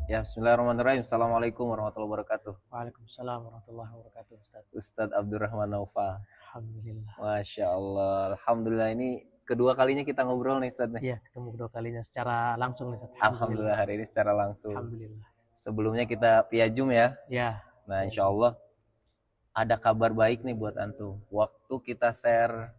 Ya, bismillahirrahmanirrahim. Assalamualaikum warahmatullahi wabarakatuh. Waalaikumsalam warahmatullahi wabarakatuh, Ustaz. Ustadz Abdurrahman Naufal. Alhamdulillah. Masya Allah. Alhamdulillah ini kedua kalinya kita ngobrol nih Ustadz nih. Iya, ketemu kedua kalinya secara langsung nih, Ustaz. Alhamdulillah. Alhamdulillah hari ini secara langsung. Alhamdulillah. Sebelumnya kita via Zoom ya. Ya, Nah, ya, insya Ustaz. Allah ada kabar baik nih buat antum. Waktu kita share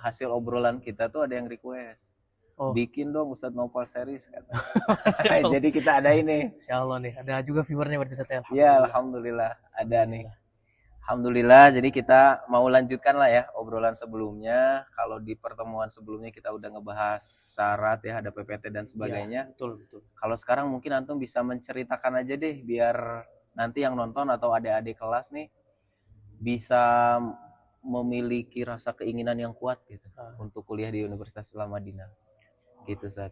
hasil obrolan kita tuh ada yang request. Oh, Bikin dong Ustadz Naufal series kata. Masya Allah. Jadi kita ada ini. Insya Allah nih, ada juga viewernya berarti, Ustaz. Ya? Ya, Alhamdulillah. alhamdulillah ada nih. Alhamdulillah. Alhamdulillah, jadi kita mau lanjutkan lah ya obrolan sebelumnya. Kalau di pertemuan sebelumnya kita udah ngebahas syarat ya, ada PPT dan Ya, sebagainya. betul, betul. Kalau sekarang mungkin antum bisa menceritakan aja deh, biar nanti yang nonton atau adik-adik kelas nih bisa memiliki rasa keinginan yang kuat gitu untuk kuliah di Universitas Islam Madinah. Gitu, Zat.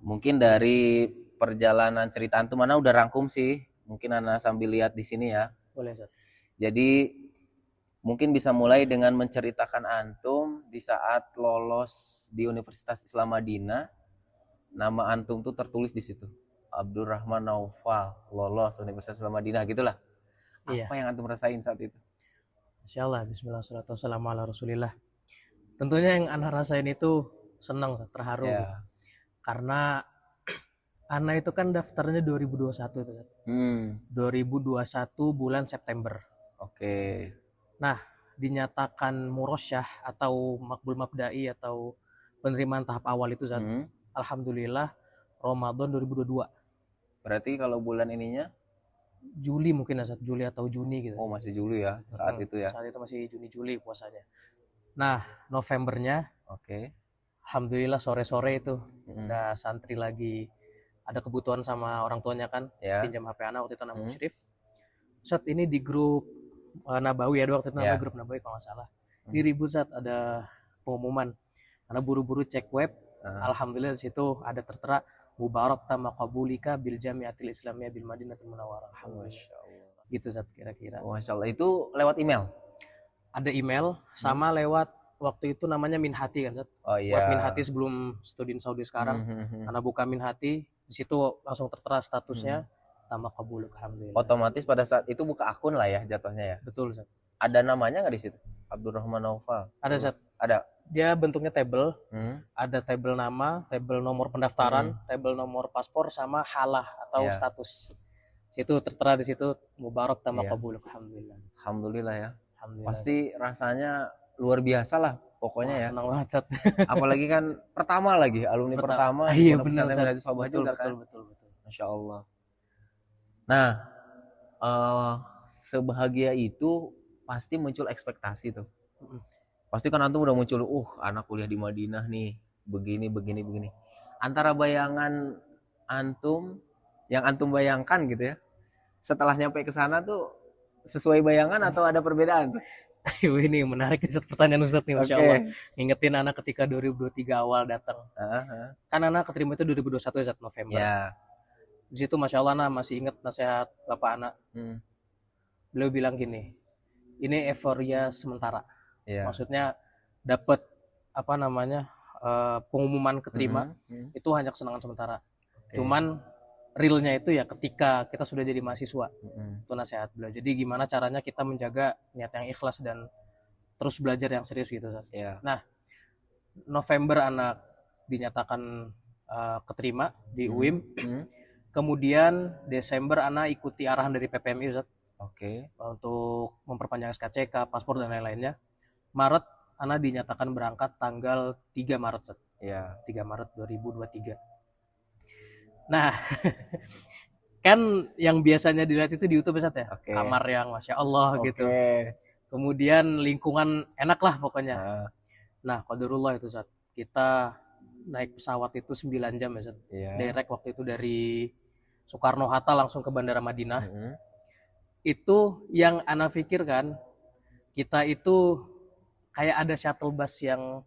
Mungkin dari perjalanan cerita antum mana udah rangkum sih. Mungkin Ana sambil lihat di sini ya. Boleh, Ustaz. Jadi mungkin bisa mulai dengan menceritakan antum di saat lolos di Universitas Islam Madinah. Nama antum tuh tertulis di situ. Abdurrahman Naufal lolos Universitas Islam Madinah gitulah. Iya. Apa yang antum rasain saat itu? Masya Allah. Bismillah, salatu wassalamu ala Rasulillah. Tentunya yang Ana rasain itu senang, Ustaz, terharu. Ya. Gitu. Karena Ana itu kan daftarnya 2021 itu, Ustaz. 2021 bulan September. Oke. Nah, dinyatakan murosyah atau makbul mabda'i atau penerimaan tahap awal itu, Zat. Alhamdulillah Ramadan 2022. Berarti kalau bulan ininya Juli mungkin, Zat. Juli atau Juni gitu. Oh, masih Juli ya saat itu ya. Saat itu masih Juni-Juli puasanya. Nah, Novembernya Oke. Alhamdulillah sore-sore itu ada santri lagi ada kebutuhan sama orang tuanya kan, Ya. pinjam HP anak waktu itu anak musyrif. Saat ini di grup Nabawi ya, waktu itu namanya grup Nabawi kalau nggak salah. Di ribut saat ada pengumuman. Karena buru-buru cek web, alhamdulillah di situ ada tertera Mubarak tamakabulika bil Jamiatil Islamiyah bil Madinatul Munawwarah. Alhamdulillah. Gitu saat kira-kira. Masya Allah, itu lewat email. Ada email sama lewat waktu itu namanya Minhati kan, Zat. Oh iya. Web Minhati sebelum studi Saudi sekarang. Karena buka Minhati, di situ langsung tertera statusnya tamakabul. Alhamdulillah. Otomatis pada saat itu buka akun lah ya jatuhnya ya. Betul, Zat. Ada namanya nggak di situ? Abdurrahman Naufal. Ada, Zat. Ada. Dia bentuknya tabel. Ada tabel nama, tabel nomor pendaftaran, tabel nomor paspor sama halah atau status. Situ tertera di situ Mubarak tamakabul. Alhamdulillah. Alhamdulillah ya. Alhamdulillah. Pasti rasanya luar biasa lah pokoknya. Wah, ya. Senang banget, Zat. Apalagi kan pertama lagi, alumni pertama. Iya benar, Sobat juga kan. Betul. Masya Allah. Nah, sebahagia itu pasti muncul ekspektasi tuh. Pasti kan antum udah muncul, anak kuliah di Madinah nih, begini. Antara bayangan antum, yang antum bayangkan gitu ya, setelah nyampe ke sana tuh sesuai bayangan atau ada perbedaan? Ini menarik pertanyaan Ustadz nih, Masya Allah. Ngingetin anak ketika 2023 awal datang. Kan anak keterima itu 2021 Ustadz, November. Ya. Di situ Masya Allah anak masih ingat nasihat bapak anak. Beliau bilang gini, ini euforia sementara. Maksudnya dapat pengumuman keterima itu hanya kesenangan sementara. Cuman realnya itu ya ketika kita sudah jadi mahasiswa. Itu nasihat beliau. Jadi gimana caranya kita menjaga niat yang ikhlas dan terus belajar yang serius gitu. Nah, November anak dinyatakan keterima di UIM. Kemudian Desember anak ikuti arahan dari PPMI, Ustaz. Untuk memperpanjang SKCK, paspor dan lain-lainnya. Maret anak dinyatakan berangkat tanggal 3 Maret, Ustaz. 3 Maret 2023. Nah, kan yang biasanya dilihat itu di YouTube, Ustaz ya. Kamar yang Masya Allah gitu. Kemudian lingkungan enak lah pokoknya. Nah, qadarullah itu, Ustaz. Kita naik pesawat itu 9 jam, Ustaz. Direct waktu itu dari Soekarno-Hatta langsung ke Bandara Madinah. Itu yang ana pikirkan, kita itu kayak ada shuttle bus yang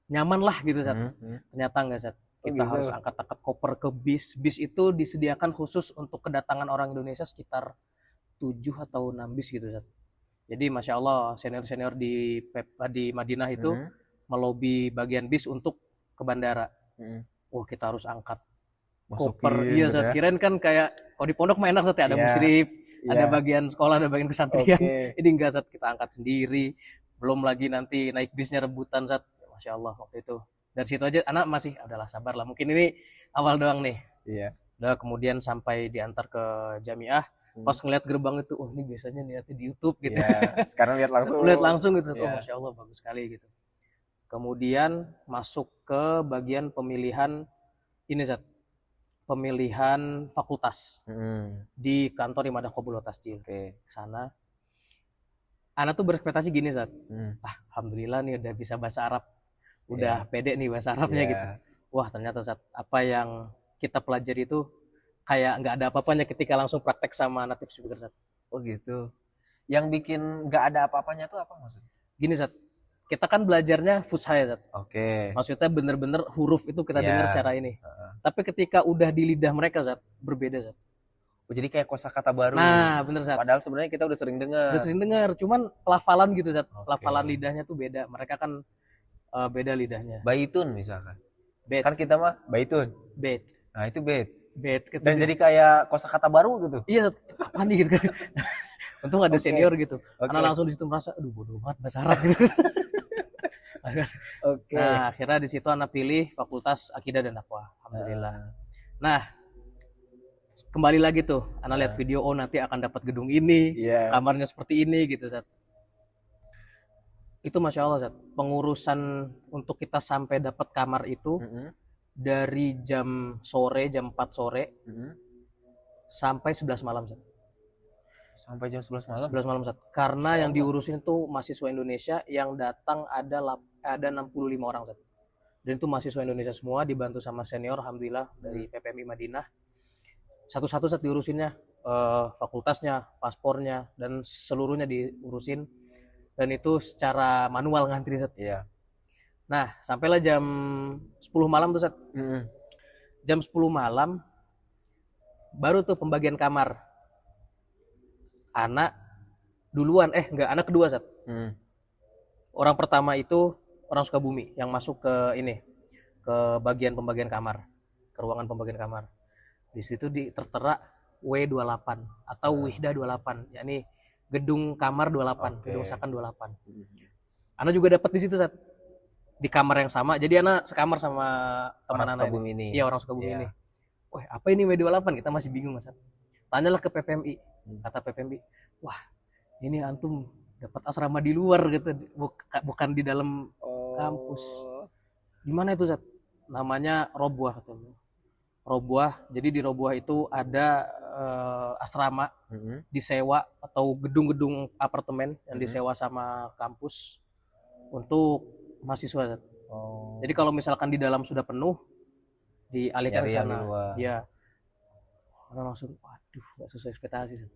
nyaman lah gitu, Ustaz. Ternyata enggak, Ustaz. Kita harus angkat-angkat koper ke bis. Bis itu disediakan khusus untuk kedatangan orang Indonesia sekitar 7 atau 6 bis gitu, Ustaz. Jadi Masya Allah senior-senior di Madinah itu melobi bagian bis untuk ke bandara. Wah, kita harus angkat koper. Iya, Zat. Kirain kan kayak kalau di pondok mah enak, Zat, ya, ada musyrif, ada bagian sekolah, ada bagian kesantrian. Ini enggak, Zat, kita angkat sendiri. Belum lagi nanti naik bisnya rebutan, Zat. Masya Allah waktu itu. Dari situ aja anak masih, adalah sabar lah. Mungkin ini awal doang nih. Iya. Udah kemudian sampai diantar ke Jamiah. Pas ngeliat gerbang itu, oh ini biasanya lihatnya di YouTube gitu. Sekarang lihat langsung. Lihat langsung gitu. Oh Masya Allah, bagus sekali gitu. Kemudian masuk ke bagian pemilihan ini, Zat. Pemilihan fakultas di kantor Imadah Qabul wa Tasjil. Ke sana. Ana tuh berekspektasi gini, Zat. Alhamdulillah nih udah bisa bahasa Arab. Udah pede nih bahasa Arabnya gitu. Wah, ternyata, Zat, apa yang kita pelajari itu kayak nggak ada apa-apanya ketika langsung praktek sama native speaker, Zat. Oh gitu. Yang bikin nggak ada apa-apanya tuh apa maksudnya? Gini, Zat. Kita kan belajarnya fusha, Zat. Maksudnya bener-bener huruf itu kita dengar secara ini. Tapi ketika udah di lidah mereka, Zat, berbeda, Zat. Oh, jadi kayak kosakata baru. Nah, bener, Zat. Padahal sebenarnya kita udah sering dengar. Udah sering dengar, cuman pelafalan gitu, Zat. Pelafalan lidahnya tuh beda. Mereka kan beda lidahnya. Baitun misalkan. Bet. Kan kita mah baitun. Bet. Nah, itu bet. Dan jadi kayak kosakata baru gitu. Iya, apa nih gitu kan. Untung ada senior gitu. Karena langsung di situ merasa, aduh bodoh banget bahasa Arab gitu. Nah, akhirnya di situ anak pilih Fakultas Akidah dan Dakwah. Alhamdulillah. Nah, kembali lagi tuh, anak lihat video, oh nanti akan dapat gedung ini, kamarnya seperti ini gitu, Zat. Itu Masya Allah, Zat. Pengurusan untuk kita sampai dapat kamar itu dari jam 4 sore sampai 11 malam, Zat. Sampai jam 11 malam? 11 malam, Zat. Karena yang diurusin itu mahasiswa Indonesia, yang datang ada 65 orang, Zat. Dan itu mahasiswa Indonesia semua, dibantu sama senior, alhamdulillah, dari PPMI Madinah. Satu-satu, Zat, diurusinnya, fakultasnya, paspornya, dan seluruhnya diurusin. Dan itu secara manual ngantri, Zat. Iya. Nah, sampailah jam 10 malam tuh, Zat. Jam 10 malam baru tuh pembagian kamar. Anak duluan, anak kedua, Zat. Orang pertama itu orang Sukabumi yang masuk ke ini, ke bagian pembagian kamar, ke ruangan pembagian kamar. Di situ tertera W28 atau Wihda 28, yakni gedung kamar 28, gedung sakan 28. Anak juga dapat di situ, Zat. Di kamar yang sama. Jadi anak sekamar sama teman anak ini. Iya, orang Sukabumi ini. Wah, apa ini W28? Kita masih bingung, Mas. Tanyalah ke PPMI. Kata PPMI, wah, ini antum dapat asrama di luar gitu, bukan di dalam kampus. Gimana itu, Zat? Namanya Robuah, katanya. Robuah. Jadi di Robuah itu ada asrama disewa atau gedung-gedung apartemen yang disewa sama kampus untuk mahasiswa, Zat. Jadi kalau misalkan di dalam sudah penuh, dialihkan ke sana. Ya. Karena langsung, waduh, nggak sesuai ekspektasi, Zat.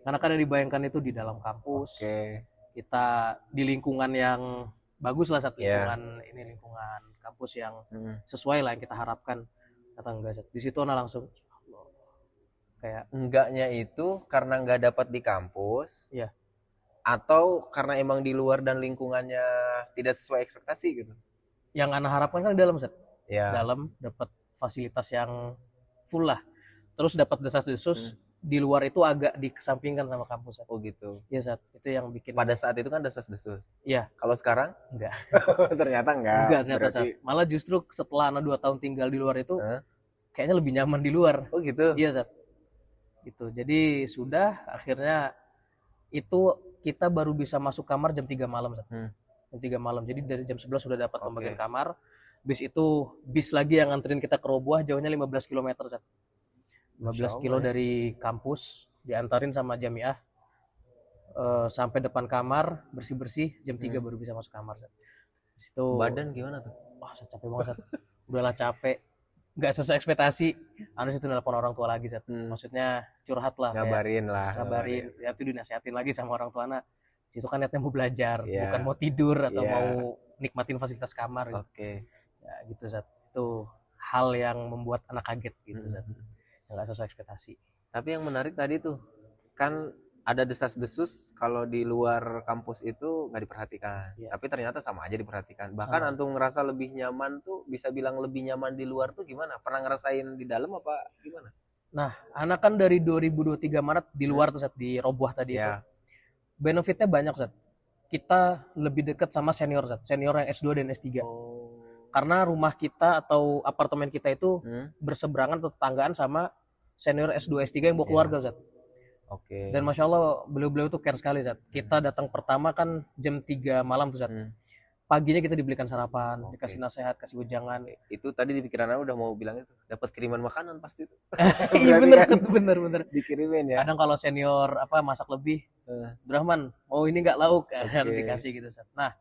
Karena kan yang dibayangkan itu di dalam kampus. Kita di lingkungan yang bagus lah, Zat. Lingkungan kampus yang sesuai lah yang kita harapkan. Kata enggak, Zat. Di situ langsung kayak enggaknya itu karena nggak dapat di kampus. Iya. Atau karena emang di luar dan lingkungannya tidak sesuai ekspektasi gitu. Yang anak harapkan kan di dalam, Zat. Dalam dapat fasilitas yang full lah. Terus dapat desas-desus di luar itu agak dikesampingkan sama kampus, Zat. Oh gitu. Iya, Zat. Itu yang bikin. Pada saat itu kan desas-desus. Iya. Kalau sekarang? Enggak. Ternyata enggak. Enggak, ternyata, Zat. Malah justru setelah anak 2 tahun tinggal di luar itu kayaknya lebih nyaman di luar. Oh gitu. Iya, Zat. Gitu. Jadi sudah akhirnya itu kita baru bisa masuk kamar jam 3 malam, Zat. Jam 3 malam. Jadi dari jam 11 sudah dapat pembagian kamar. Bis lagi yang nganterin kita ke Robuah, jauhnya 15 km, Zat. 15 kilo dari kampus, diantarin sama Jamiah sampai depan kamar, bersih-bersih, jam 3 baru bisa masuk kamar, Zat. Situ badan gimana tuh? Wah, capek banget, Zat. Udahlah capek. Nggak sesuai ekspektasi. Harus itu nelpon orang tua lagi, Zat. Maksudnya curhat lah. Ngabarin. Ya itu dinasihatin lagi sama orang tua anak. Situ kan niatnya mau belajar, bukan mau tidur atau mau nikmatin fasilitas kamar. Gitu. Ya gitu, Zat. Itu hal yang membuat anak kaget gitu, Zat. Nggak sesuai ekspektasi. Tapi yang menarik tadi tuh kan ada desas-desus kalau di luar kampus itu nggak diperhatikan, Iya. tapi ternyata sama aja diperhatikan. Bahkan Sama. antum ngerasa lebih nyaman tuh, bisa bilang lebih nyaman di luar tuh gimana? Pernah ngerasain di dalam apa gimana? Nah, anak kan dari 2023 Maret di luar tuh Zat, di Roboh tadi itu. Ya. Benefitnya banyak Zat. Kita lebih dekat sama senior Zat, senior yang S2 dan S3. Oh. Karena rumah kita atau apartemen kita itu Hmm. berseberangan atau tetanggaan sama senior S2 S3 yang bawa Iya. keluarga Zat. Oke. Dan Masya Allah beliau-beliau tuh care sekali Zat. Kita datang pertama kan jam 3 malam tuh Zat. Hmm. Paginya kita dibelikan sarapan, Oke. dikasih nasihat, kasih ujangan. Itu tadi di pikiran aku udah mau bilang itu, dapat kiriman makanan pasti itu. Iya Berarti bener kan Zat, bener. dikirimin ya. Kadang kalau senior apa masak lebih, Eh. Abdurrahman, oh ini nggak lauk, kan Oke. dikasih gitu Zat. Nah,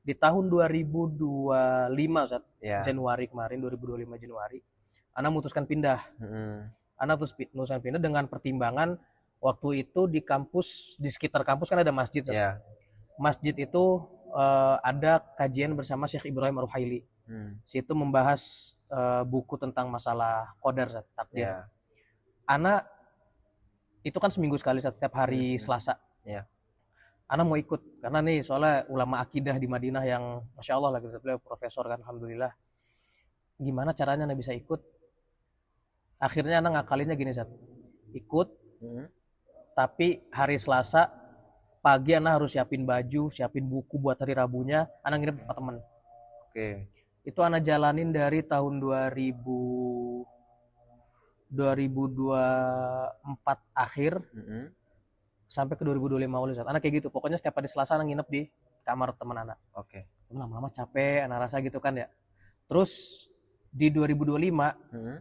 di tahun 2025 Zat, Ya. Januari kemarin 2025 Januari, Ana memutuskan pindah. Hmm. Ana memutuskan pindah dengan pertimbangan waktu itu di kampus, di sekitar kampus kan ada masjid Zat. Ya. Masjid itu ada kajian bersama Syekh Ibrahim Ar-Ruhaili. Hmm. Situ membahas buku tentang masalah qadar Zat, takdir. Ya. Ana itu kan seminggu sekali Zat, setiap hari Selasa. Ya. Ana mau ikut karena nih soalnya ulama akidah di Madinah yang Masya Allah lagi beliau profesor kan, alhamdulillah. Gimana caranya Ana bisa ikut? Akhirnya Ana ngakalinnya gini Zat, ikut Hmm. tapi hari Selasa pagi Ana harus siapin baju, siapin buku buat hari Rabunya, Ana nginep di tempat teman. Oke. Itu Ana jalanin dari tahun 2024 akhir Hmm. sampai ke 2025 awal Zat. Ana kayak gitu. Pokoknya setiap hari Selasa Ana nginep di kamar teman Ana. Oke. Lama-lama capek, Ana rasa gitu kan ya. Terus di 2025 Hmm.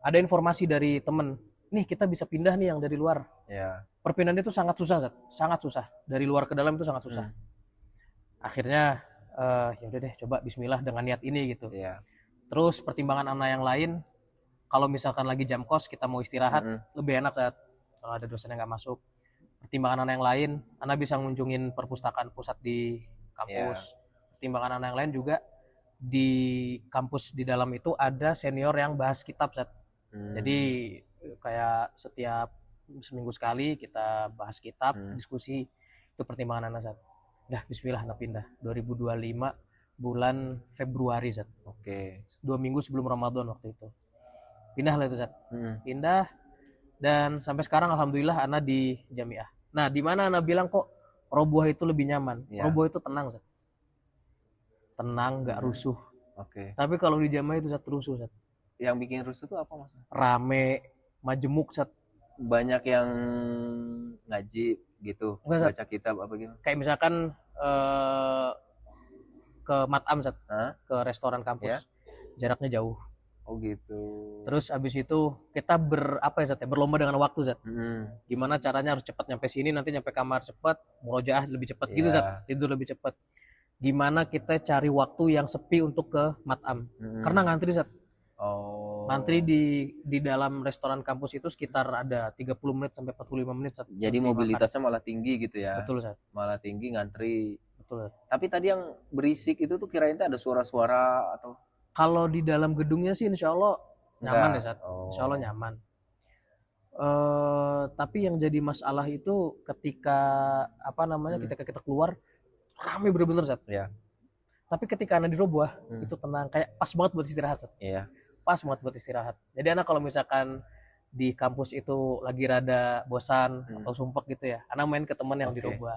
ada informasi dari temen, nih kita bisa pindah nih yang dari luar. Ya. Perpindahan itu sangat susah Zat. Sangat susah. Dari luar ke dalam itu sangat susah. Akhirnya ya udah deh coba bismillah dengan niat ini gitu. Ya. Terus pertimbangan Ana yang lain, kalau misalkan lagi jam kos kita mau istirahat Hmm. lebih enak Zat. Kalau ada dosen yang nggak masuk. Pertimbangan Ana yang lain, Ana bisa ngunjungin perpustakaan pusat di kampus. Pertimbangan Ana yang lain juga di kampus di dalam itu ada senior yang bahas kitab Zat. Hmm. Jadi kayak setiap seminggu sekali kita bahas kitab, diskusi. Itu pertimbangan Ana Zat. Dah bismillah Ana pindah 2025 bulan Februari Zat. Oke. 2 minggu sebelum Ramadan waktu itu. Pindah lah itu Zat. Hmm. Pindah dan sampai sekarang alhamdulillah Ana di Jamiah. Nah, di mana Ana bilang kok Roboh itu lebih nyaman. Ya. Roboh itu tenang Zat. Tenang, nggak rusuh. Oke. Tapi kalau di Jamiah itu Zat rusuh Zat. Yang bikin rusuh tuh apa Mas? Rame, majemuk Zat. Banyak yang ngaji gitu, Enggak, Zat. baca kitab apa gitu. Kayak misalkan ke Matam Zat, Hah? ke restoran kampus. Jaraknya jauh. Oh gitu. Terus abis itu kita berlomba dengan waktu Zat. Hmm. Gimana caranya harus cepat nyampe sini, nanti nyampe kamar cepat, murojaah lebih cepat gitu Iya. Zat. Tidur lebih cepat. Gimana kita cari waktu yang sepi untuk ke Matam. Karena ngantri Zat. Oh. Ngantri di dalam restoran kampus itu sekitar ada 30 menit sampai 45 menit Zat. Jadi Sampai mobilitasnya malah tinggi gitu makan. ya. Betul Zat. Malah tinggi ngantri. Betul Zat. Tapi tadi yang berisik itu tuh kirain tuh ada suara-suara atau Kalau di dalam gedungnya sih insya Allah nyaman ya Zat. Oh. Insya Allah nyaman. Tapi yang jadi masalah itu ketika ketika kita keluar rame bener-bener Zat. Iya. Tapi ketika Ana di Roboh itu tenang, kayak pas banget buat istirahat Zat. Iya. Pas banget buat istirahat. Jadi Ana kalau misalkan di kampus itu lagi rada bosan atau sumpek gitu ya, Ana main ke teman yang di Roboh.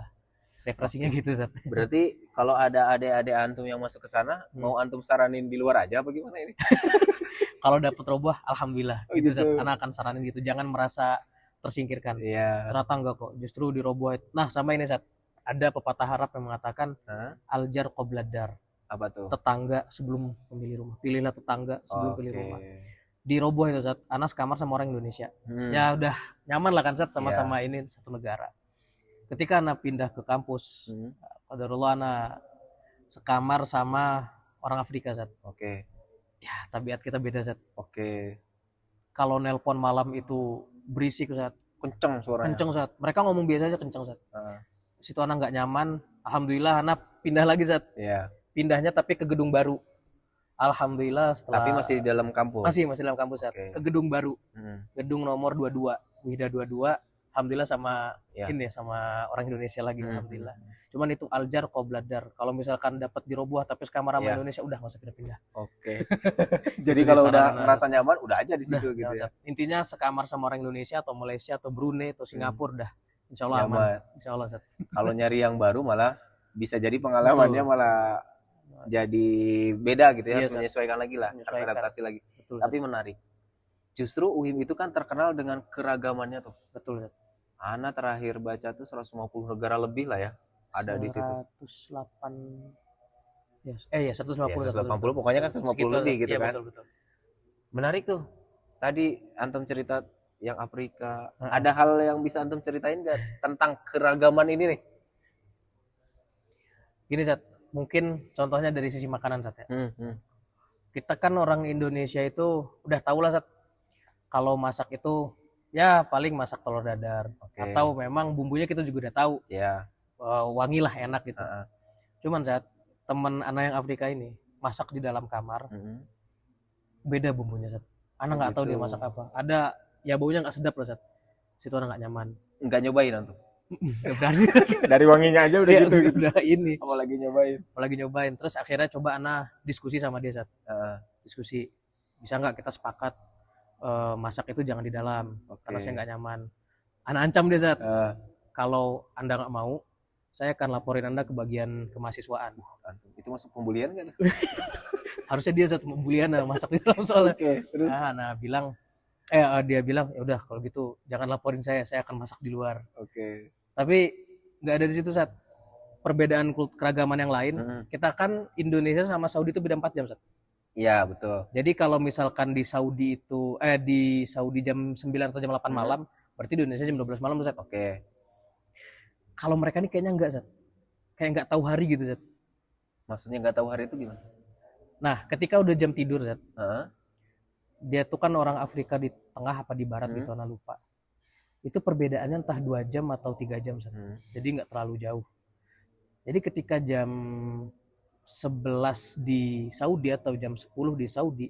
Refreshingnya gitu Zat. Berarti kalau ada adik-adik antum yang masuk ke sana, mau antum saranin di luar aja apa gimana ini? Kalau dapet Roboh, alhamdulillah. Oh, gitu. Zat. Ana akan saranin gitu, jangan merasa tersingkirkan. Iya. Ternyata enggak kok, justru di Roboh. Nah sama ini Zat, ada pepatah Arab yang mengatakan aljar qobladar. Apa tuh? Tetangga sebelum memilih rumah. Pilihlah tetangga sebelum pilih rumah. Di Roboh itu Zat, Ana sekamar sama orang Indonesia. Ya udah nyaman lah kan Zat, sama-sama ini satu negara. Ketika Ana pindah ke kampus, qadarullah Ana sekamar sama orang Afrika Zat. Oke. Ya tabiat kita beda Zat. Oke. Kalau nelpon malam itu berisik Zat. Kenceng suaranya. Kenceng Zat. Mereka ngomong biasa aja kenceng Zat. Situ Ana nggak nyaman. Alhamdulillah Ana pindah lagi Zat. Iya. Pindahnya tapi ke gedung baru. Alhamdulillah setelah. Tapi masih di dalam kampus. Masih dalam kampus Zat. Ke gedung baru. Gedung nomor 22, Wihda 22. alhamdulillah sama Ya. ini sama orang Indonesia lagi, Hmm. alhamdulillah. Cuman itu aljar qobladar. Kalau misalkan dapat di Robuah tapi sekamar sama Iya. Indonesia udah nggak usah pindah-pindah. Oke. Jadi Itu kalau sih udah saran ngerasa nyaman udah aja di Udah, situ gitu ya. intinya sekamar sama orang Indonesia atau Malaysia atau Brunei atau Singapura dah. Insya Allah aman. Nyaman. Insya Allah, Zat. Kalau nyari yang baru malah bisa jadi pengalamannya Betul. malah jadi beda gitu ya, Iya, harus Zat. menyesuaikan lagi lah, harus Menyesuaikan. adaptasi lagi. Betul. Tapi menarik. Justru UIM itu kan terkenal dengan keragamannya tuh. betul. Zat. Ana terakhir baca tuh 150 negara lebih lah ya ada di situ. 108 ya 150 Ya, 180 pokoknya kan 150 lebih gitu ya, kan. Betul. Menarik tuh. Tadi antum cerita yang Afrika. Ada hal yang bisa antum ceritain nggak tentang keragaman ini nih? Gini, Zat, mungkin contohnya dari sisi makanan, Zat, ya. Kita kan orang Indonesia itu udah tahu lah, Zat, kalau masak itu ya paling masak telur dadar. Oke. Atau memang bumbunya kita juga udah tahu. Ya. Wangi lah, enak gitu. Uh-uh. Cuman, Zat, temen Ana yang Afrika ini masak di dalam kamar, beda bumbunya, Zat. Ana nggak tahu gitu. dia masak apa. Ada ya baunya nggak sedap loh, Zat. Situ Ana nggak nyaman. Nggak nyobain antum? Nggak berani. Dari wanginya aja udah Iya, gitu. udah ini. Apalagi nyobain. Apalagi nyobain. Terus akhirnya coba Ana diskusi sama dia, Zat. Uh, Diskusi. Bisa nggak kita sepakat masak itu jangan di dalam, karena saya nggak nyaman. Ana ancam dia, Zat. Kalau Anda nggak mau, saya akan laporin Anda ke bagian kemahasiswaan. antum. Itu masuk pembulian kan? Harusnya dia, Zat, membulian masak di dalam soalnya. Oke, terus? Dia bilang ya udah kalau gitu jangan laporin saya akan masak di luar. Oke. Tapi nggak ada di situ, Zat. Perbedaan keragaman yang lain. Kita kan Indonesia sama Saudi itu beda 4 jam, Zat. Iya, betul. Jadi kalau misalkan di Saudi itu di Saudi jam 9 atau jam 8 malam, berarti di Indonesia jam 12 malam, Zat. Oke. Kalau mereka ini kayaknya enggak, Zat. Kayak nggak tahu hari gitu, Zat. Maksudnya nggak tahu hari itu gimana? Nah, ketika udah jam tidur, Zat. Heeh. Dia tuh kan orang Afrika di tengah apa di barat gitu, Ana lupa. Itu perbedaannya entah 2 jam atau 3 jam, Zat. Jadi nggak terlalu jauh. Jadi ketika jam 11 di Saudi atau jam 10 di Saudi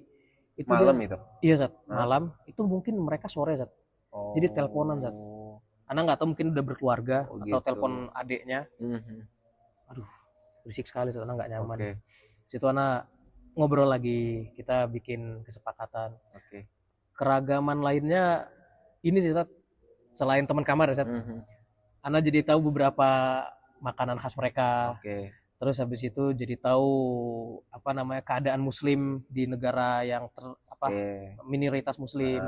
itu malam itu. Iya, Zat, malam. Itu mungkin mereka sore, Zat. Oh. Jadi teleponan, Zat. Ana nggak tahu mungkin udah berkeluarga atau gitu. telepon adiknya. Aduh, berisik sekali, Zat. Ana nggak nyaman. Oke. Situ Ana ngobrol lagi, kita bikin kesepakatan. Oke. Keragaman lainnya ini sih, Zat. Selain teman kamar ya, Zat. Ana jadi tahu beberapa makanan khas mereka. Oke. Terus habis itu jadi tahu apa namanya keadaan Muslim di negara yang minoritas Muslim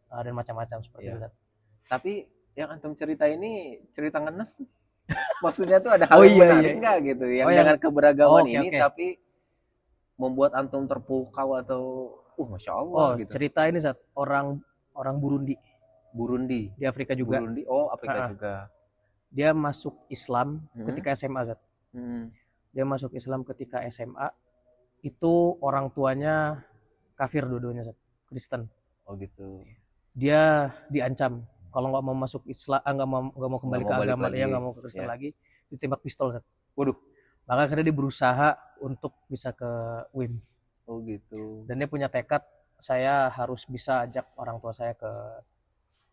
dan macam-macam seperti itu. Tapi yang antum cerita ini cerita ngenes. Maksudnya tuh ada hal yang menarik nggak gitu, yang dengan keberagaman ini tapi membuat antum terpukau atau masya Allah gitu. Cerita ini, Zat, orang Burundi di Afrika juga. Burundi, Afrika juga. Dia masuk Islam ketika SMA, Zat. Dia masuk Islam ketika SMA. Itu orang tuanya kafir dua-duanya, Zat. Kristen. Oh gitu. Dia diancam kalau nggak mau masuk Islam, nggak mau kembali ke agama dia, nggak mau ke Kristen lagi, ditembak pistol, Zat. Waduh. Maka akhirnya dia berusaha untuk bisa ke UIM. Oh gitu. Dan dia punya tekad, saya harus bisa ajak orang tua saya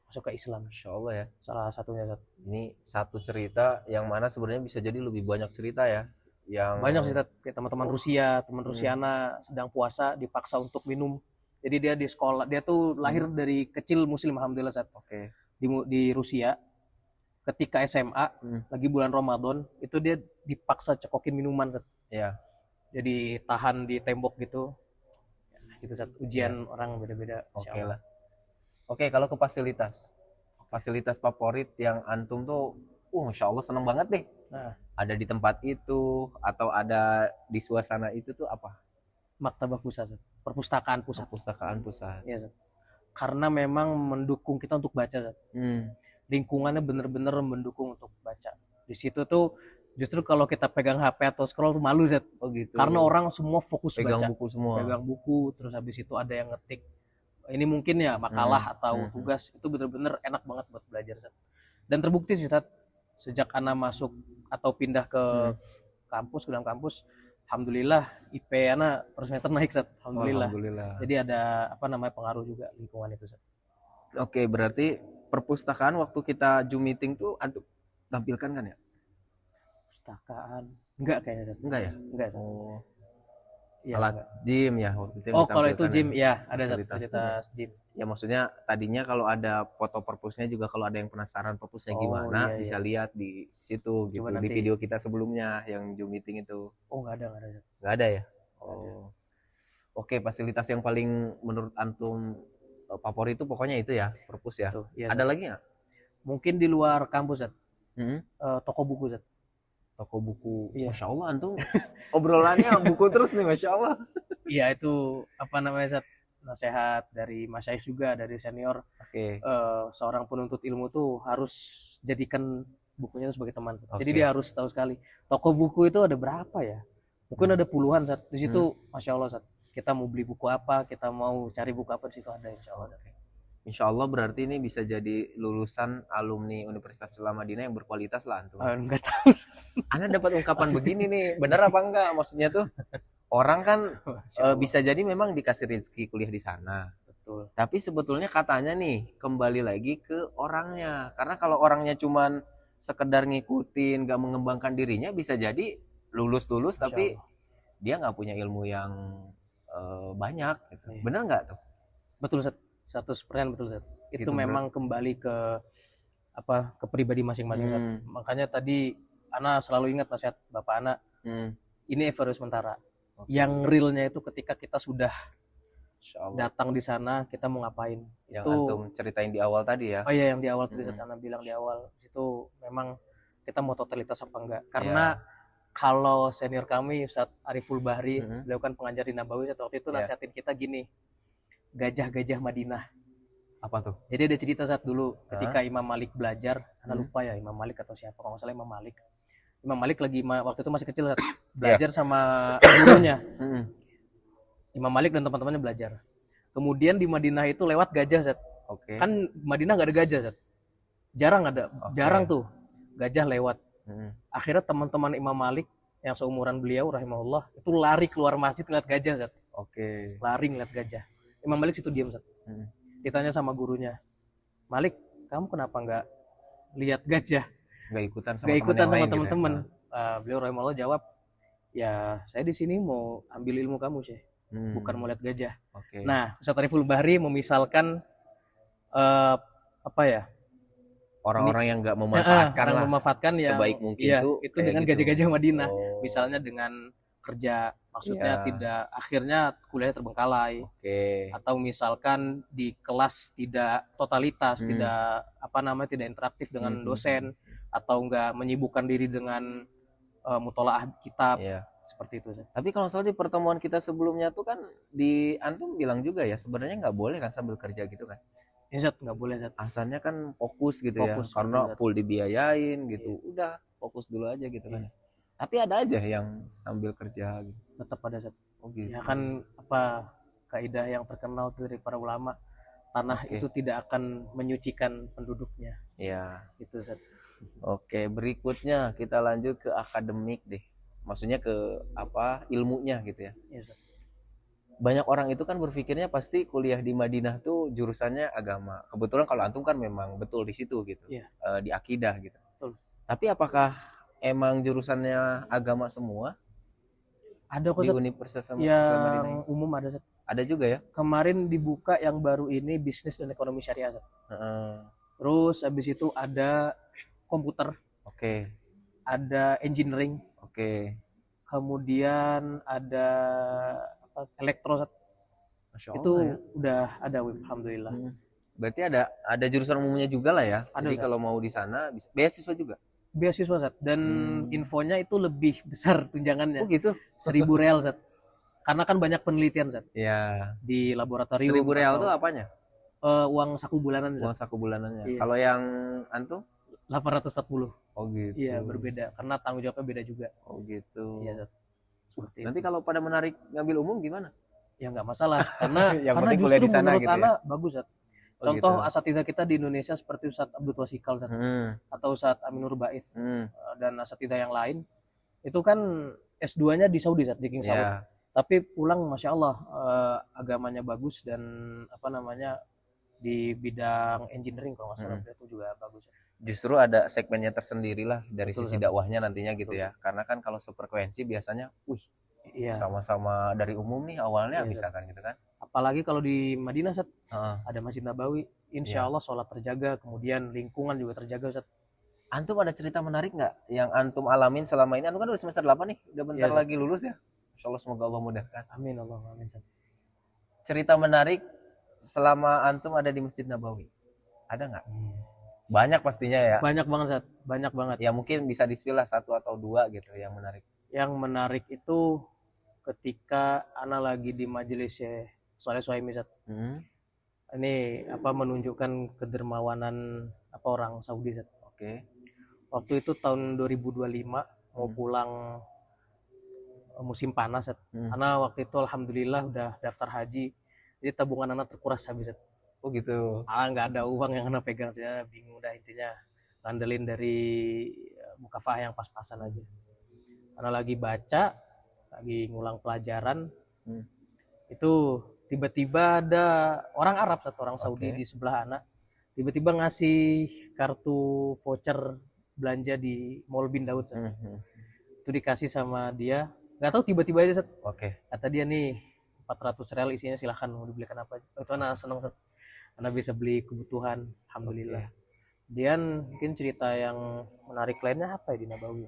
masuk ke Islam. Insya Allah ya. Salah satunya, Zat. Ini satu cerita yang mana sebenarnya bisa jadi lebih banyak cerita ya. Yang banyak sih, Zat. Kayak teman Rusia Ana sedang puasa dipaksa untuk minum. Jadi dia di sekolah, dia tuh lahir dari kecil Muslim, alhamdulillah, Zat. Oke. Di Rusia. Ketika SMA, lagi bulan Ramadan, itu dia dipaksa cekokin minuman, Zat. Iya. Jadi tahan di tembok gitu. Gitu, Zat. Ujian orang beda-beda. Oke lah. Oke, kalau ke fasilitas favorit yang antum tuh, masya Allah seneng banget deh. Nah, ada di tempat itu atau ada di suasana itu tuh apa? Maktabah pusat, perpustakaan pusat. Perpustakaan pusat. Iya, Zat. Karena memang mendukung kita untuk baca, Zat. Lingkungannya bener-bener mendukung untuk baca. Di situ tuh justru kalau kita pegang HP atau scroll tuh malu, Zat. Oh gitu. Karena orang semua fokus pegang baca. Buku semua. Pegang buku, terus habis itu ada yang ngetik. Ini mungkin ya makalah atau tugas, itu bener-bener enak banget buat belajar, Zat. Dan terbukti sih, Zat, sejak Ana masuk atau pindah ke kampus, ke dalam kampus, alhamdulillah IP Ana per semester naik, Zat. Alhamdulillah. Jadi ada pengaruh juga lingkungan itu, Zat. Oke, berarti perpustakaan waktu kita Zoom meeting tuh antum tampilkan kan ya? Pustakaan enggak kayaknya Zat. Enggak ya? Enggak Zat. Oh, Iya, alat enggak. gym ya waktu itu yang Oh kalau itu ditampilkan gym ya. ya ada Zat, Fasilitas fasilitas gym. Ya maksudnya tadinya kalau ada foto perpusnya juga kalau ada yang penasaran perpusnya Oh gimana iya bisa iya. lihat di situ gitu, Coba di nanti. video kita sebelumnya yang Zoom meeting itu. Oh enggak ada Zat. Nggak ada ya? Nggak ada. Oh. Oke, fasilitas yang paling menurut antum favorit itu pokoknya itu ya, perpus ya. Tuh, iya, Ada Zat. lagi nggak? Mungkin di luar kampus Zat. Hmm? Toko buku Zat. Toko buku. Iya. Masya Allah antum obrolannya buku terus nih, Masya Allah. Iya itu apa namanya Zat, nasihat dari Mas Syekh juga, dari senior. Oke. Seorang penuntut ilmu tuh harus jadikan bukunya itu sebagai teman Zat. Jadi Oke. dia harus tahu sekali toko buku itu ada berapa ya, mungkin ada puluhan Zat. Di situ Masya Allah Zat, kita mau beli buku apa, kita mau cari buku apa, di situ ada insya Allah Zat. Insya Allah berarti ini bisa jadi lulusan alumni Universitas Islam Madinah yang berkualitas lah antum. Enggak tahu. Anda dapat ungkapan begini nih, bener apa enggak? Maksudnya tuh orang kan Masya Allah. bisa jadi memang dikasih rezeki kuliah di sana. Betul. Tapi sebetulnya katanya nih kembali lagi ke orangnya. Karena kalau orangnya cuman sekedar ngikutin, gak mengembangkan dirinya, bisa jadi lulus Masya tapi Allah. dia nggak punya ilmu yang banyak. Gitu. Iya. Bener nggak tuh? Betul Zat, 100% betul Zat. Itu Gitu, memang kembali ke apa, ke pribadi masing-masing Zat. Makanya tadi Ana selalu ingat nasihat Bapak Ana, ini evaluasi sementara. Oke. Yang realnya itu ketika kita sudah Insya Allah. datang di sana, kita mau ngapain. Yang Itu antum ceritain di awal tadi ya. oh iya yang di awal tadi Zat, Ana bilang di awal, itu memang kita mau totalitas apa enggak. Karena kalau senior kami Ustadz Ariful Bahri, beliau kan pengajar di Nabawi, waktu itu nasihatin kita gini, gajah-gajah Madinah. Apa tuh? Jadi ada cerita saat dulu ketika Imam Malik belajar, Ana lupa ya Imam Malik atau siapa, kalau nggak salah Imam Malik. Imam Malik lagi waktu itu masih kecil Zat, belajar sama gurunya. Imam Malik dan teman-temannya belajar. Kemudian di Madinah itu lewat gajah Zat. Oke. Kan Madinah nggak ada gajah Zat. Jarang ada, jarang tuh gajah lewat. Akhirnya teman-teman Imam Malik yang seumuran beliau rahimahullah itu lari keluar masjid ngeliat gajah Zat. Oke. Lari ngeliat gajah. Imam Malik situ diam Zat. Ditanya sama gurunya, Malik, kamu kenapa nggak lihat gajah? Nggak ikutan sama teman-teman. Gitu ya? Beliau rahimahullah jawab, ya saya di sini mau ambil ilmu kamu sih, bukan mau lihat gajah. Oke. Nah, Ustadz Ariful Bahri memisalkan apa ya? Orang-orang yang nggak memanfaatkan lah memanfaatkan sebaik mungkin itu dengan gitu. gajah-gajah Madinah. Oh. Misalnya dengan kerja, maksudnya Iya. tidak akhirnya kuliah terbengkalai. Oke. Atau misalkan di kelas tidak totalitas, tidak apa namanya, tidak interaktif dengan dosen, atau enggak menyibukkan diri dengan mutolaah kitab. Iya. Seperti itu. Tapi kalau salah di pertemuan kita sebelumnya tuh kan di antum bilang juga ya sebenarnya nggak boleh kan sambil kerja gitu kan? Ya Zat, nggak boleh Zat. Asalnya kan fokus gitu Fokus, ya, karena betul, Zat. full dibiayain gitu, udah fokus dulu aja gitu kan. Tapi ada aja yang sambil kerja gitu. Tetap ada Zat. Oh gitu. Ya kan apa kaidah yang terkenal dari para ulama, tanah itu tidak akan menyucikan penduduknya. Iya. Itu Zat. Oke, berikutnya kita lanjut ke akademik deh. Maksudnya ke apa ilmunya gitu ya. Ya, Zat. Banyak orang itu kan berpikirnya pasti kuliah di Madinah tuh jurusannya agama. Kebetulan kalau antum kan memang betul di situ gitu, di akidah gitu. Betul. Tapi apakah emang jurusannya agama semua? Ada kok di Zat. Universitas Islam Yang Madinah? umum ada Zat. Ada juga ya? Kemarin dibuka yang baru ini bisnis dan ekonomi syariah Zat. Terus habis itu ada komputer. Oke. Ada engineering. Oke. Kemudian ada elektro Zat. Masya Allah, itu ya. udah ada alhamdulillah. Berarti ada jurusan umumnya juga lah ya. Ada, Jadi Zat. kalau mau di sana bisa beasiswa juga. Beasiswa Zat, dan infonya itu lebih besar tunjangannya. Oh gitu. 1.000 real Zat. Karena kan banyak penelitian Zat. Ya. Di laboratorium. 1.000 real itu apanya? Uang saku bulanan Zat. Uang saku bulanannya. Iya. Kalau yang antum? 840. Oh gitu. Iya, berbeda karena tanggung jawabnya beda juga. Oh gitu. Iya Zat. Seperti Nanti itu. kalau pada menarik ngambil umum gimana? Ya nggak masalah karena Yang karena penting kuliah justru di sana menurut gitu ya? Ana bagus Zat. Oh, Contoh gitu. asatidzah kita di Indonesia seperti Ustadz Abdul Twasikal Zat, atau Ustadz Aminur Baiz, dan asatidzah yang lain itu kan S2-nya di Saudi Zat, di King Saud. Ya. Tapi pulang Masya Allah agamanya bagus dan apa namanya di bidang engineering kalau nggak salah. Itu juga bagus. Justru ada segmennya tersendiri lah dari Betul, sisi dakwahnya nantinya gitu betul. ya. Karena kan kalau sefrekuensi biasanya, Iya. sama-sama dari umum nih awalnya Iya, misalkan gitu kan. Apalagi kalau di Madinah, Ustaz, Heeh. ada Masjid Nabawi, insya Iya. Allah sholat terjaga, kemudian lingkungan juga terjaga, Ustaz. Antum ada cerita menarik nggak yang antum alamin selama ini? Antum kan udah semester 8 nih, udah bentar Iya, Ustaz. lagi lulus ya. Insya Allah semoga Allah mudahkan. Amin, Allah, amin, Ustaz. Cerita menarik selama antum ada di Masjid Nabawi, ada nggak? Banyak pastinya ya. Banyak banget, Ustaz. Banyak banget. Ya mungkin bisa di-spill lah 1 atau 2 gitu yang menarik. Yang menarik itu ketika ana lagi di majelis Syekh Shaleh Suhaimi, Ustaz. Ini menunjukkan kedermawanan orang Saudi, Ustaz. Oke. Waktu itu tahun 2025 mau pulang musim panas, Ustaz. Ana waktu itu alhamdulillah udah daftar haji. Jadi tabungan ana terkuras habis, Ustaz. Oh gitu. Nggak ada uang yang ana pegang, saya bingung dah intinya. Ngandelin dari mukafah yang pas-pasan aja. Ana lagi baca, lagi ngulang pelajaran. Itu tiba-tiba ada orang Arab, satu orang Saudi di sebelah anak, tiba-tiba ngasih kartu voucher belanja di Mall Bin Daud. Itu dikasih sama dia, nggak tahu tiba-tiba aja, Set. Kata dia nih 400 real isinya, silahkan mau dibelikan apa. Itu anak seneng, Set. Anak bisa beli kebutuhan, alhamdulillah. Dian mungkin cerita yang menarik lainnya apa ya di Nabawi?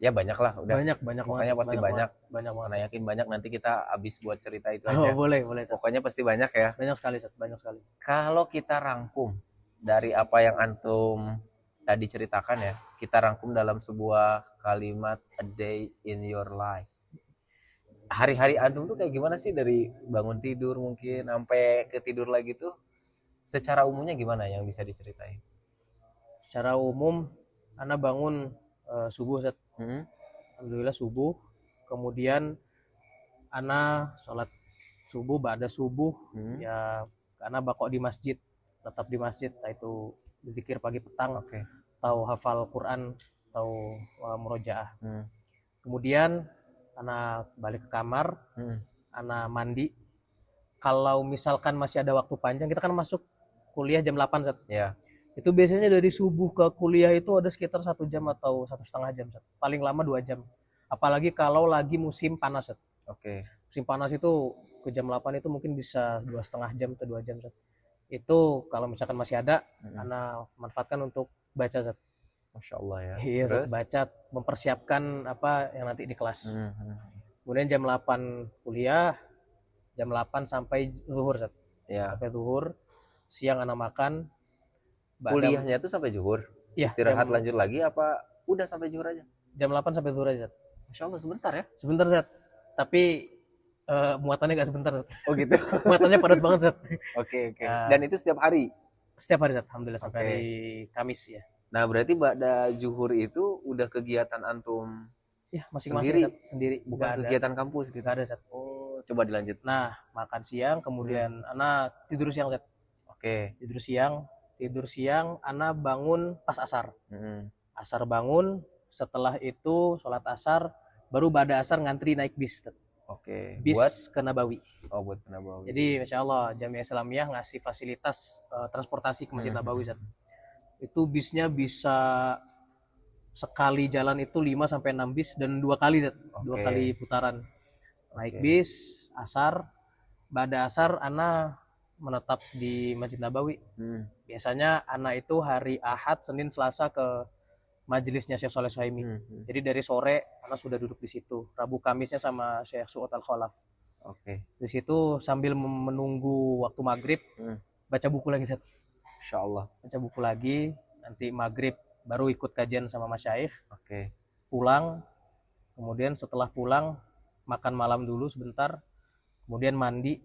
Ya banyak lah, udah. Banyak pokoknya pasti banyak. Banyak banget. Karena yakin banyak, nanti kita habis buat cerita itu aja. Boleh. Set. Pokoknya pasti banyak ya. Banyak sekali, Set. Banyak sekali. Kalau kita rangkum dari apa yang antum tadi ceritakan ya, kita rangkum dalam sebuah kalimat, a day in your life. Hari-hari antum tuh kayak gimana sih, dari bangun tidur mungkin sampai ke tidur lagi tuh, secara umumnya gimana yang bisa diceritain? Secara umum, ana bangun subuh, Set. Alhamdulillah subuh, kemudian ana sholat subuh, ba'da subuh, ya karena bakok di masjid, tetap di masjid, itu zikir pagi petang, atau hafal Quran, atau murojaah. Kemudian ana balik ke kamar, ana mandi. Kalau misalkan masih ada waktu panjang, kita kan masuk kuliah jam 8, Set. Ya. Itu biasanya dari subuh ke kuliah itu ada sekitar 1 jam atau 1,5 jam, Set. Paling lama 2 jam. Apalagi kalau lagi musim panas, Set. Musim panas itu ke jam 8 itu mungkin bisa 2,5 jam atau 2 jam, Set. Itu kalau misalkan masih ada, ana manfaatkan untuk baca, Set. Masya Allah ya. Iya, Set. Baca, mempersiapkan apa yang nanti di kelas. Kemudian jam 8 kuliah, jam 8 sampai zuhur, Set. Ya. Sampai zuhur, siang ana makan. Kuliahnya tuh sampai zuhur? Ya, istirahat lanjut lagi apa udah sampai zuhur aja? Jam 8 sampai zuhur aja, Zat. Masya Allah, sebentar ya? Sebentar, Zat. Tapi muatannya nggak sebentar, Zat. Oh gitu? Muatannya padat banget, Zat. Oke. Dan itu setiap hari? Setiap hari, Zat. Alhamdulillah, sampai hari Kamis ya. Nah berarti ba'da zuhur itu udah kegiatan antum ya, masing-masing sendiri. Bukan kegiatan kampus gitu? Gak ada, Zat. Oh, coba dilanjut. Nah, makan siang, kemudian ana tidur siang, Zat. Tidur siang, ana bangun pas asar. Asar bangun, setelah itu sholat asar, baru ba'da asar ngantri naik bis. Bis buat ke Nabawi. Oh, buat ke Nabawi. Jadi Masya Allah, Jamiah Islamiyah ngasih fasilitas transportasi ke Masjid Nabawi, Zat. Itu bisnya bisa sekali jalan itu 5-6 bis dan 2 kali, Zat. 2 kali putaran. Naik bis, asar, ba'da asar ana menetap di Masjid Nabawi. Biasanya anak itu hari Ahad, Senin, Selasa ke majelisnya Syekh Shaleh Suhaimi. Jadi dari sore anak sudah duduk di situ. Rabu Kamisnya sama Syekh Su'ud Al-Khalaf. Di situ sambil menunggu waktu maghrib, baca buku lagi, Zat. Insya Allah. Baca buku lagi, nanti maghrib baru ikut kajian sama masyaikh. Pulang, kemudian setelah pulang makan malam dulu sebentar, kemudian mandi,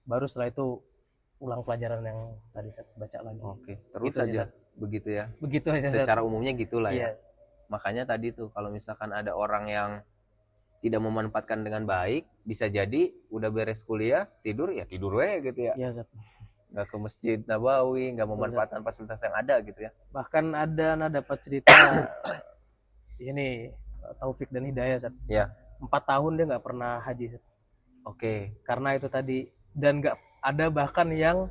baru setelah itu ulang pelajaran yang tadi saya baca lagi. Terus gitu aja begitu ya. Begitu aja. Secara umumnya gitulah ya. Makanya tadi tuh kalau misalkan ada orang yang tidak memanfaatkan dengan baik, bisa jadi udah beres kuliah, tidur ya tidur aja gitu ya. Iya, Zat. Nggak ke Masjid Nabawi, nggak memanfaatkan fasilitas yang ada gitu ya. Bahkan ada dapat cerita ini Taufik dan Hidayah, Zat. Ya. 4 tahun dia nggak pernah haji, Zat. Karena itu tadi, dan nggak ada bahkan yang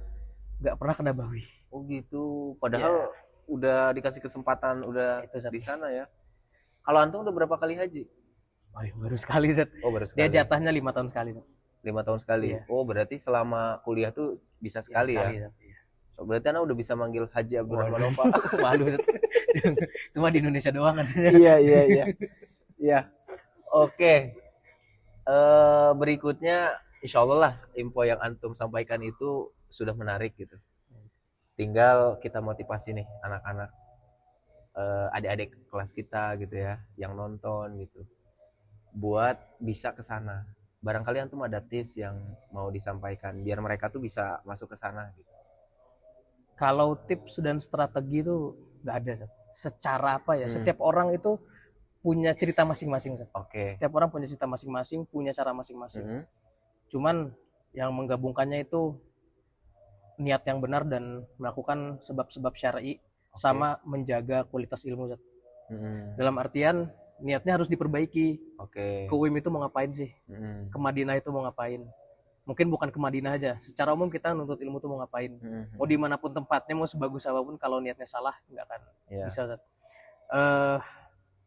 nggak pernah ke Nabawi. Oh gitu. Padahal udah dikasih kesempatan, udah Itu Zat. di sana ya. Kalau antum udah berapa kali haji? Oh, baru sekali Zat. Oh baru Dia sekali. jatahnya 5 tahun sekali Zat. 5 tahun sekali. Iya. Oh berarti selama kuliah tuh bisa sekali ya. Zat. Iya. So, berarti anak udah bisa manggil Haji Abdurrahman Nova. Malu Zat. Cuma di Indonesia doang kan. Iya. Iya. Oke. Berikutnya insya Allah lah info yang antum sampaikan itu sudah menarik gitu. Tinggal kita motivasi nih anak-anak, adik-adik kelas kita gitu ya, yang nonton gitu, buat bisa ke sana. Barangkali antum ada tips yang mau disampaikan biar mereka tuh bisa masuk ke sana gitu. Kalau tips dan strategi itu nggak ada Zat. Secara apa ya? Setiap orang itu punya cerita masing-masing Zat. Oke. Setiap orang punya cerita masing-masing, punya cara masing-masing. Cuman yang menggabungkannya itu niat yang benar dan melakukan sebab-sebab syar'i sama menjaga kualitas ilmu Zat. Dalam artian niatnya harus diperbaiki. Oke. Ke UIM itu mau ngapain sih? Ke Madinah itu mau ngapain? Mungkin bukan ke Madinah aja. Secara umum kita nuntut ilmu itu mau ngapain? Mau dimanapun tempatnya, mau sebagus apapun, kalau niatnya salah nggak akan bisa Zat.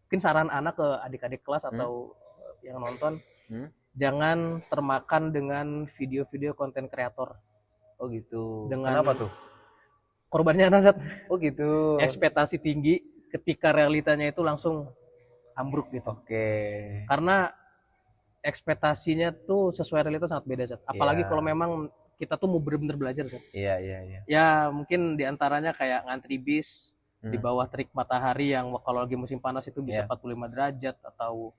Mungkin saran anak ke adik-adik kelas atau yang nonton, jangan termakan dengan video-video konten kreator. Oh gitu. Dengan kenapa tuh? Korbannya anak Zat. Oh gitu. Ekspektasi tinggi, ketika realitanya itu langsung ambruk gitu. Oke. Karena ekspektasinya tuh sesuai realitas sangat beda Zat. Apalagi kalau memang kita tuh mau benar-benar belajar Zat. Iya. Ya mungkin diantaranya kayak ngantri bis di bawah terik matahari yang kalau lagi musim panas itu bisa 45 derajat atau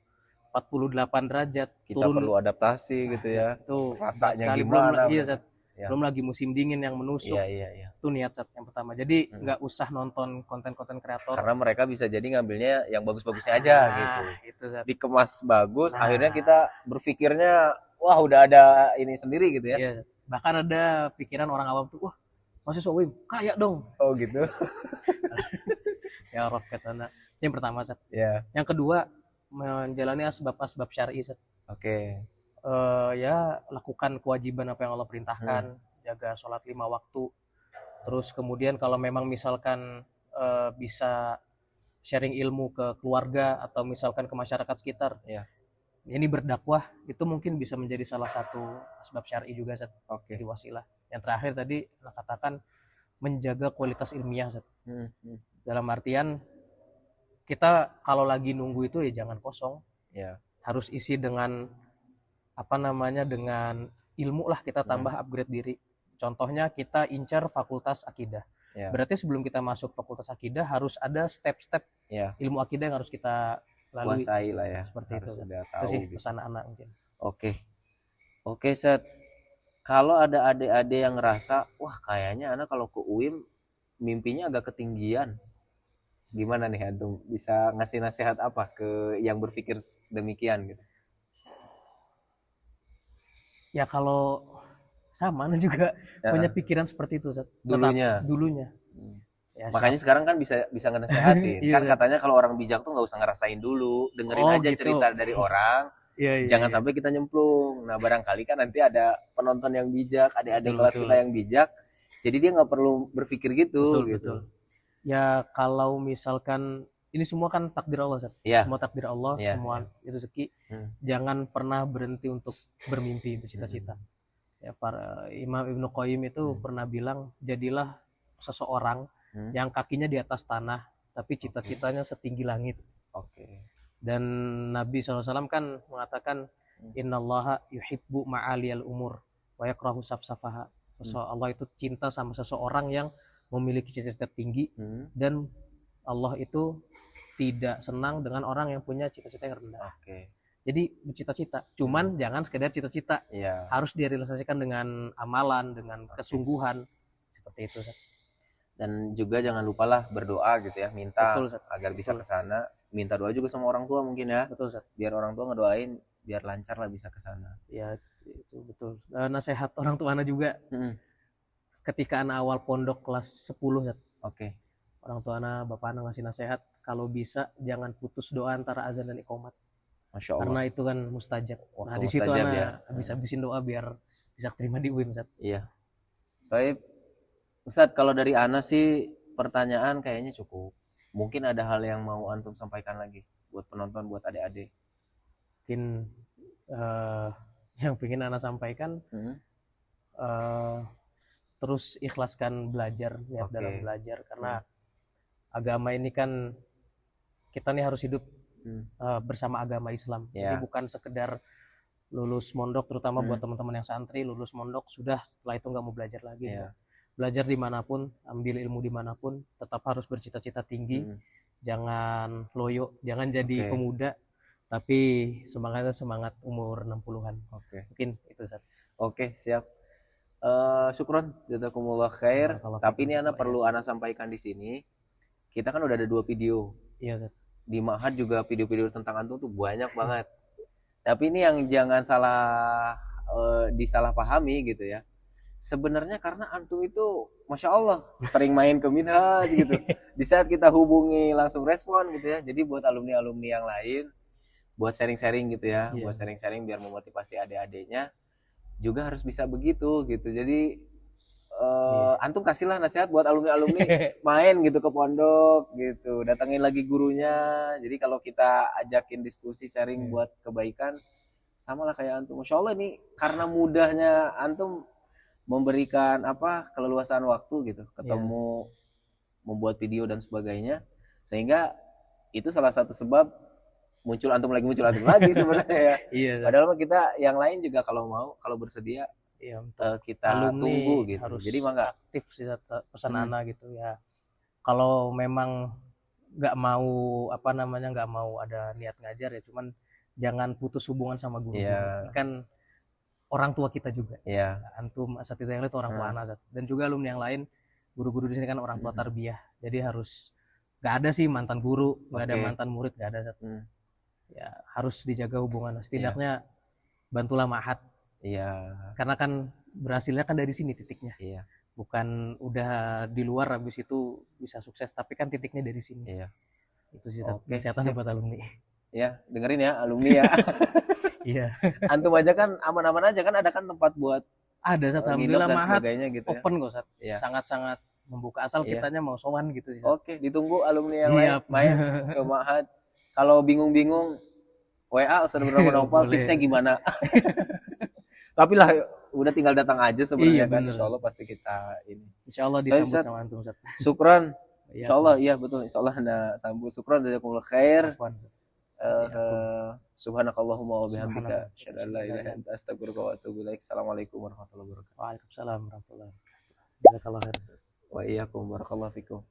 48 derajat. Kita perlu adaptasi gitu ya. Itu rasanya sekali. gimana? Iya Zat. Belum lagi musim dingin yang menusuk. Iya. Itu niat Zat yang pertama. Jadi nggak usah nonton konten-konten kreator. Karena mereka bisa jadi ngambilnya yang bagus-bagusnya aja gitu. Itu Zat. Dikemas bagus, akhirnya kita berpikirnya wah udah ada ini sendiri gitu ya. Iya. Bahkan ada pikiran orang awam tuh, wah mahasiswa UIM kaya dong. Oh gitu. Ya roket anak. Yang pertama Zat. Ya. Yang kedua menjalani asbab-asbab syar'i Zat. Oke. Ya lakukan kewajiban apa yang Allah perintahkan, jaga sholat 5 waktu. Terus kemudian kalau memang misalkan bisa sharing ilmu ke keluarga atau misalkan ke masyarakat sekitar, ini berdakwah itu mungkin bisa menjadi salah satu asbab syar'i juga Zat. Di wasilah. Yang terakhir tadi katakan menjaga kualitas ilmiah Zat. Dalam artian kita kalau lagi nunggu itu ya jangan kosong. Harus isi dengan dengan ilmu lah, kita tambah upgrade diri. Contohnya kita incar fakultas akidah. Berarti sebelum kita masuk fakultas akidah harus ada step-step ilmu akidah yang harus kita lalui. Kuasai lah ya. Seperti harus itu. Udah tahu Itu sih gitu. pesan anak mungkin. Oke Seth. Kalau ada adik-adik yang ngerasa, wah kayaknya anak kalau ke UIM mimpinya agak ketinggian. Gimana nih antum bisa ngasih nasihat apa ke yang berpikir demikian gitu? Ya kalau sama anak juga punya pikiran seperti itu Zat. Dulunya. Ya, makanya sekarang kan bisa ngenasehatin. Kan katanya kalau orang bijak tuh nggak usah ngerasain dulu, dengerin aja gitu. Cerita dari orang. Jangan sampai kita nyemplung. Nah barangkali kan nanti ada penonton yang bijak, adik-adik kelas kita yang bijak, jadi dia nggak perlu berpikir gitu. Betul. Ya kalau misalkan ini semua kan takdir Allah Zat. Semua takdir Allah, semua rezeki. Jangan pernah berhenti untuk bermimpi, bercita-cita. Ya para Imam Ibnu Qayyim itu pernah bilang, jadilah seseorang yang kakinya di atas tanah tapi cita-citanya setinggi langit. Dan Nabi SAW kan mengatakan innallaha yuhibbu ma'aliyal umur wa yakrahu safsafaha. Allah itu cinta sama seseorang yang memiliki cita-cita tinggi dan Allah itu tidak senang dengan orang yang punya cita-cita yang rendah. Jadi bercita-cita, cuman jangan sekedar cita-cita. Harus direalisasikan dengan amalan, dengan kesungguhan. Seperti itu, Zat. Dan juga jangan lupalah berdoa gitu ya, minta agar bisa ke sana. Minta doa juga sama orang tua mungkin ya. Betul, Zat. Biar orang tua ngedoain biar lancar lah bisa ke sana. Ya, itu betul. Nasihat orang tua anak juga. Ketika anak awal pondok kelas 10, Zat. Orang tua anak, bapak anak ngasih nasihat, kalau bisa jangan putus doa antara azan dan iqomat. Masya Allah. Karena itu kan mustajab. Nah di situ anak habis-habisin doa biar bisa terima di UIM. Iya. Baik. Ustadz, kalau dari Ana sih pertanyaan kayaknya cukup. Mungkin ada hal yang mau antum sampaikan lagi buat penonton, buat adik-adik. Mungkin yang ingin Ana sampaikan, terus ikhlaskan belajar, niat dalam belajar, karena agama ini kan kita nih harus hidup bersama agama Islam. Jadi bukan sekedar lulus mondok, terutama buat teman-teman yang santri, lulus mondok sudah, setelah itu nggak mau belajar lagi. Belajar dimanapun, ambil ilmu dimanapun, tetap harus bercita-cita tinggi, jangan loyo, jangan jadi pemuda, tapi semangatnya semangat umur 60-an. Mungkin itu, Ustaz. Oke, siap. Syukron, jazakumullah khair. Tapi ini Ana perlu Ana sampaikan di sini. Kita kan udah ada 2 video. Iya, Ustaz. Di Ma'had juga video-video tentang antum tuh banyak banget. Tapi ini yang jangan salah disalahpahami gitu ya. Sebenarnya karena antum itu Masya Allah sering main ke Minhaj gitu. Di saat kita hubungi langsung respon gitu ya. Jadi buat alumni-alumni yang lain, buat sharing-sharing gitu ya, buat sharing-sharing biar memotivasi adik-adiknya juga harus bisa begitu gitu. Jadi antum kasihlah nasihat buat alumni-alumni main gitu ke pondok gitu, datangin lagi gurunya. Jadi kalau kita ajakin diskusi sharing buat kebaikan, sama lah kayak antum. Masya Allah ini karena mudahnya antum memberikan keleluasan waktu gitu, ketemu, membuat video dan sebagainya, sehingga itu salah satu sebab muncul antum lagi sebenarnya ya. Padahal kita yang lain juga kalau bersedia kita alumni tunggu gitu. Harus jadi mangga aktif sih pesan Ana gitu ya. Kalau memang nggak mau nggak mau ada niat ngajar ya, cuman jangan putus hubungan sama guru. Kan orang tua kita juga. Antum asatidz yang lain itu orang tua Ana, dan juga alumni yang lain, guru-guru di sini kan orang tua tarbiyah. Jadi harus nggak ada sih mantan guru, nggak ada mantan murid, nggak ada. Ya harus dijaga hubungan. Setidaknya bantulah Ma'had. Karena kan berhasilnya kan dari sini titiknya. Bukan udah di luar habis itu bisa sukses, tapi kan titiknya dari sini. Itu sih kesehatan buat alumni. Ya, dengerin ya alumni ya. Antum aja kan aman-aman aja kan, ada kan tempat buat ada, alhamdulillah Ma'had gitu open kok, sangat-sangat membuka, asal kitanya mau sowan gitu sih. Oke, ditunggu alumni yang lain main ke Ma'had. Kalau bingung-bingung WA Ustaz Bernama Naufal, tipsnya gimana? Tapi lah udah tinggal datang aja sebenarnya kan. Insyaallah pasti kita ini. Insyaallah disambut sama antum, Ustaz. Syukran. Insyaallah iya betul. Insyaallah sambut. Syukran, jazakumullah khair. Subhanakallahumma wa bihamdika asyhadu an la ilaha illa anta astaghfiruka wa atubu ilaik. Assalamualaikum warahmatullahi wabarakatuh. Waalaikumsalam warahmatullahi wabarakatuh. Jazakallahu khair. Wa iyyakum barakallahu fikum.